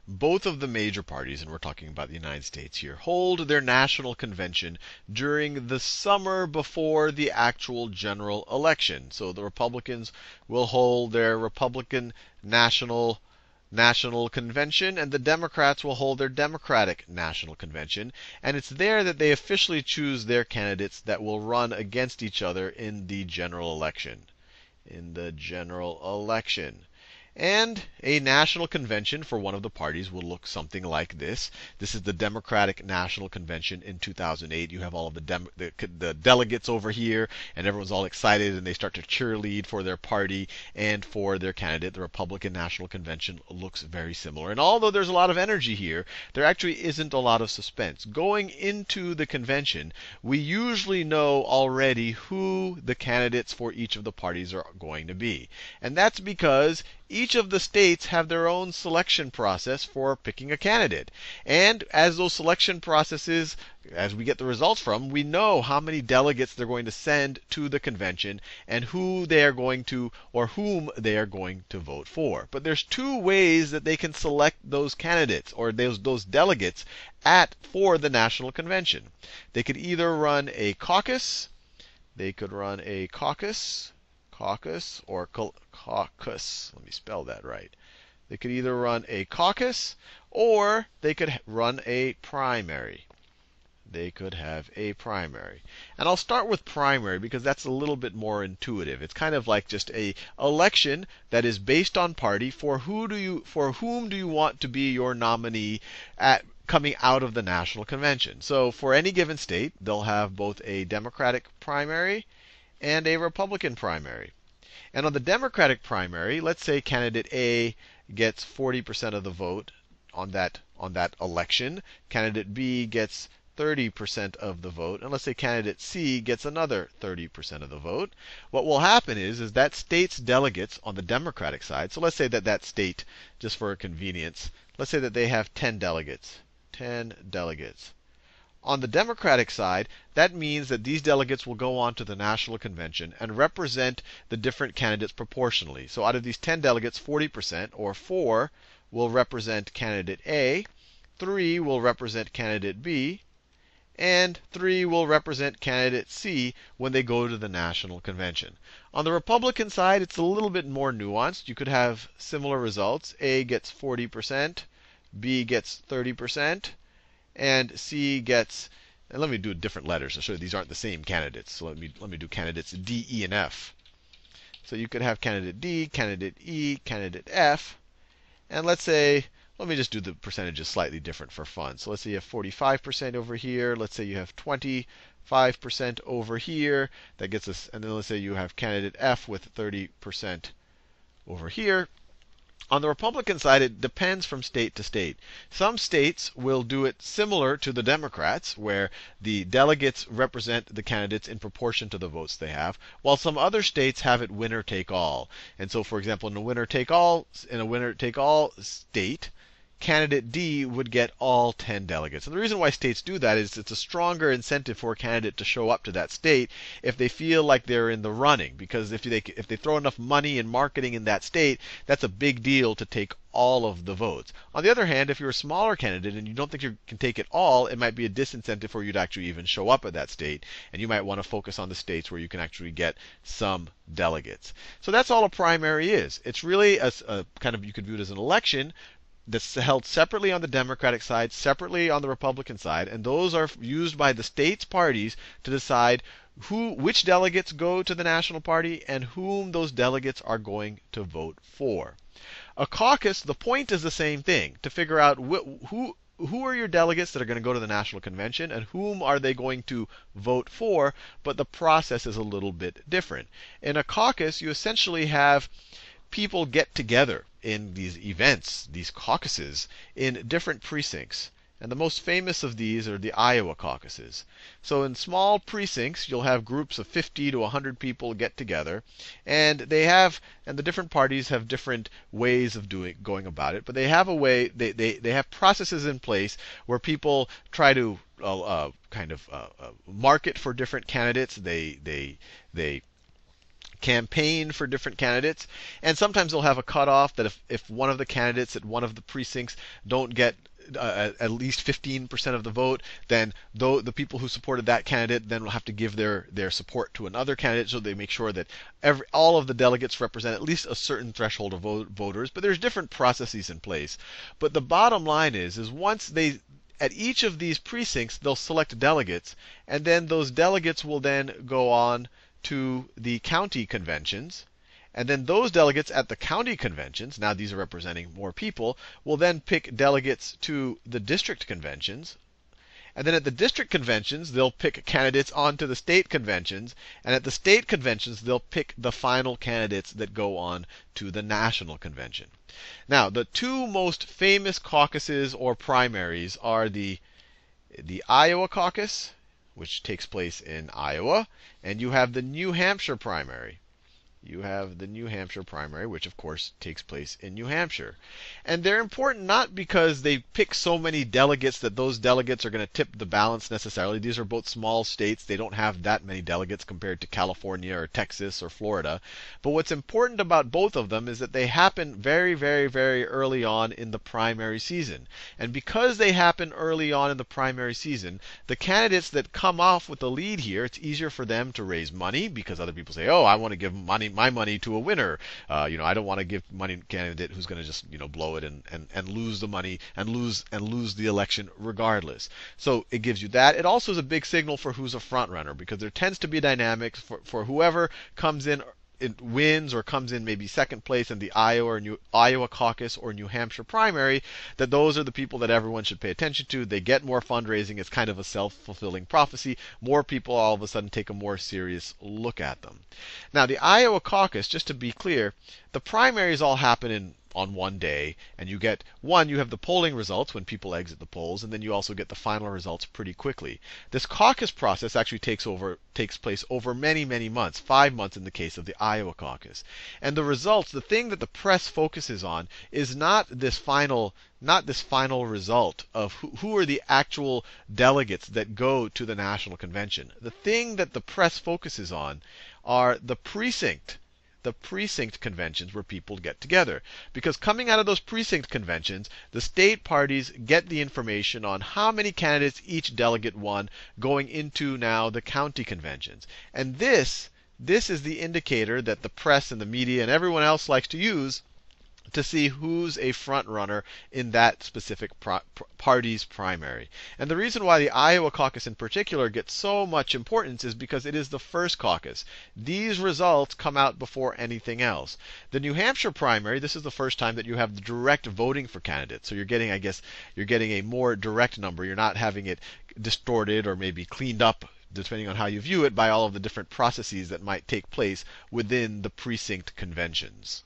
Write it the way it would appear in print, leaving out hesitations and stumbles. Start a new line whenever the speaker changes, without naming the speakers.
both of the major parties, and we're talking about the United States here, hold their national convention during the summer before the actual general election. So the Republicans will hold their Republican national convention, and the Democrats will hold their Democratic national convention. And it's there that they officially choose their candidates that will run against each other in the general election. And a national convention for one of the parties will look something like this. This is the Democratic National Convention in 2008. You have all of the delegates over here, and everyone's all excited, and they start to cheerlead for their party and for their candidate. The Republican National Convention looks very similar. And although there's a lot of energy here, there actually isn't a lot of suspense. Going into the convention, we usually know already who the candidates for each of the parties are going to be. And that's because each of the states have their own selection process for picking a candidate. And as those selection processes, as we get the results from, we know how many delegates they're going to send to the convention and who they are going to, or whom they are going to vote for. But there's two ways that they can select those candidates or those delegates for the national convention. They could either run a caucus, or caucus. Let me spell that right. They could either run a caucus or they could run a primary. They could have a primary. And I'll start with primary because that's a little bit more intuitive. It's kind of like just a election that is based on party. For whom do you want to be your nominee coming out of the national convention? So for any given state, they'll have both a Democratic primary and a Republican primary. And on the Democratic primary, let's say candidate A gets 40% of the vote on that election. Candidate B gets 30% of the vote, and let's say candidate C gets another 30% of the vote. What will happen is that state's delegates on the Democratic side, so let's say that state, just for convenience, let's say that they have 10 delegates. 10 delegates. On the Democratic side, that means that these delegates will go on to the national convention and represent the different candidates proportionally. So out of these 10 delegates, 40%, or 4, will represent candidate A, 3 will represent candidate B, and 3 will represent candidate C when they go to the national convention. On the Republican side, it's a little bit more nuanced. You could have similar results. A gets 40%, B gets 30%, and C gets, and let me do different letters to show you these aren't the same candidates. So let me do candidates D, E, and F. So you could have candidate D, candidate E, candidate F. And let's say, let me just do the percentages slightly different for fun. So let's say you have 45% over here. Let's say you have 25% over here. That gets us, and then let's say you have candidate F with 30% over here. On the Republican side, it depends from state to state. Some states will do it similar to the Democrats, where the delegates represent the candidates in proportion to the votes they have, while some other states have it winner take all. And so, for example, in a winner take all state, candidate D would get all 10 delegates. And the reason why states do that is it's a stronger incentive for a candidate to show up to that state if they feel like they're in the running. Because if they throw enough money and marketing in that state, that's a big deal to take all of the votes. On the other hand, if you're a smaller candidate and you don't think you can take it all, it might be a disincentive for you to actually even show up at that state. And you might want to focus on the states where you can actually get some delegates. So that's all a primary is. It's really a kind of, you could view it as an election that's held separately on the Democratic side, separately on the Republican side, and those are used by the states' parties to decide which delegates go to the national party and whom those delegates are going to vote for. A caucus, the point is the same thing, to figure out who are your delegates that are going to go to the national convention and whom are they going to vote for, but the process is a little bit different. In a caucus, you essentially have people get together in these events, these caucuses, in different precincts. And the most famous of these are the Iowa caucuses. So in small precincts, you'll have groups of 50 to 100 people get together, and the different parties have different ways of going about it. But they have a way, they have processes in place where people try to market for different candidates. They campaign for different candidates. And sometimes they'll have a cutoff that if one of the candidates at one of the precincts don't get at least 15% of the vote, then the people who supported that candidate then will have to give their support to another candidate, so they make sure that all of the delegates represent at least a certain threshold of voters. But there's different processes in place. But the bottom line is once they at each of these precincts, they'll select delegates, and then those delegates will then go on to the county conventions. And then those delegates at the county conventions, now these are representing more people, will then pick delegates to the district conventions. And then at the district conventions, they'll pick candidates onto the state conventions. And at the state conventions, they'll pick the final candidates that go on to the national convention. Now, the two most famous caucuses or primaries are the Iowa caucus, which takes place in Iowa, and you have the New Hampshire primary. You have the New Hampshire primary, which of course takes place in New Hampshire. And they're important not because they pick so many delegates that those delegates are going to tip the balance necessarily. These are both small states. They don't have that many delegates compared to California or Texas or Florida. But what's important about both of them is that they happen very, very, very early on in the primary season. And because they happen early on in the primary season, the candidates that come off with the lead here, it's easier for them to raise money because other people say, oh, I want to give my money to a winner. I don't want to give money to a candidate who's going to just blow it and lose the money and lose the election regardless. So it gives you that. It also is a big signal for who's a front runner, because there tends to be dynamics for whoever comes in, it wins or comes in maybe second place in the Iowa caucus or New Hampshire primary, that those are the people that everyone should pay attention to. They get more fundraising. It's kind of a self-fulfilling prophecy. More people all of a sudden take a more serious look at them. Now, the Iowa caucus, just to be clear, the primaries all happen on one day, and you have the polling results when people exit the polls, and then you also get the final results pretty quickly. This caucus process actually takes place over many, many months, 5 months in the case of the Iowa caucus. And the results, the thing that the press focuses on, is not this final result of who are the actual delegates that go to the national convention. The thing that the press focuses on are the precinct conventions where people get together. Because coming out of those precinct conventions, the state parties get the information on how many candidates each delegate won going into now the county conventions. And this is the indicator that the press and the media and everyone else likes to use to see who's a front runner in that specific party's primary. And the reason why the Iowa caucus in particular gets so much importance is because it is the first caucus. These results come out before anything else. The New Hampshire primary, this is the first time that you have the direct voting for candidates. So you're getting a more direct number. You're not having it distorted or maybe cleaned up, depending on how you view it, by all of the different processes that might take place within the precinct conventions.